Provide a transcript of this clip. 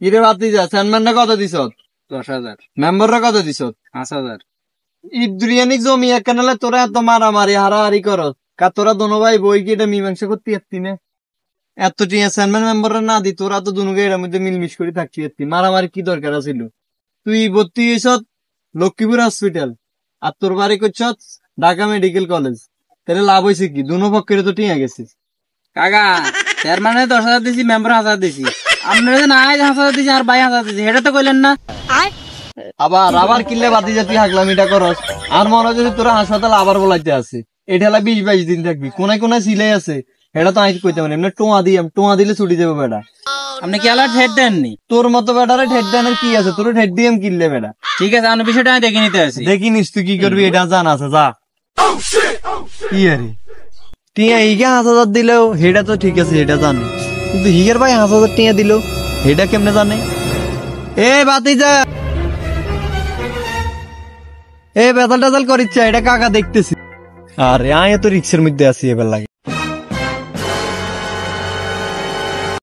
কিরে ভাতিজা চেয়ারম্যানরা কত দিছ? 10,000। মেম্বাররা কত দিছ? 5,000। ইদ্রিয়ানি জমি একখানে তোরা এত মারামারি হারাহারি করস কা তোরা দোনো ভাই বই কি এটা মীমাংসা করতে পারতি না? এত টিয়া চেয়ারম্যান মেম্বাররা না দি তোরা তো দুনুকে এর মধ্যে মিলমিশ করে থাকতে পারতি। মারামারি কি দরকার ছিল? তুই ভর্তি হইছ লক্ষ্মীপুর হসপিটাল আর তোর বাড়ি করছ ঢাকা মেডিকেল কলেজ, তাহলে লাভ হয়েছে কি? দুনো পক্ষের তো টিয়া গেছিস। কাকা চেয়ারম্যানে 10,000 দিছি, মেম্বার 1,000 দিছি। আপনারা যে নাই 1,000 দিছি আর 22,000 দিছি, এটা তো কইলেন না। আবার আবার কিনলে বাতি জাতি হাগলামিটা করস। আর মনে হয় যদি তোরা হাসপাতাল আবার বলাইতে আছে এটা 20-22 দিন থাকবি, কোনায় কোনায় সিলাই আছে, এটা তো আমি কইতে পারি এমনি টোয়া দিলে ছুটি যাবে বেটা। আপনি কি আলার ঠেট দেননি? তোর মতো বেটারে ঠেট দেনের কি আছে? তোর ঠেট দিয়ে কিনলে বেটা। ঠিক আছে, আপনি বিষয়টা আমি দেখে নিতে আছি। দেখিনিস তুই কি করবি এটা জান আছে, যা। কি আরে টিয়া হিগে 5,000 দিলেও হেটা তো ঠিক আছে, এটা জানে, কিন্তু হিগের ভাই 5,000 টিয়া দিল হেটা কেমনে জানে? এ বাতিজা, এ বেতাল টেতাল করিচ্ছে, এটা কাকা দেখতেছি। আরে আয় তো রিক্সের মধ্যে আছি এবার লাগে।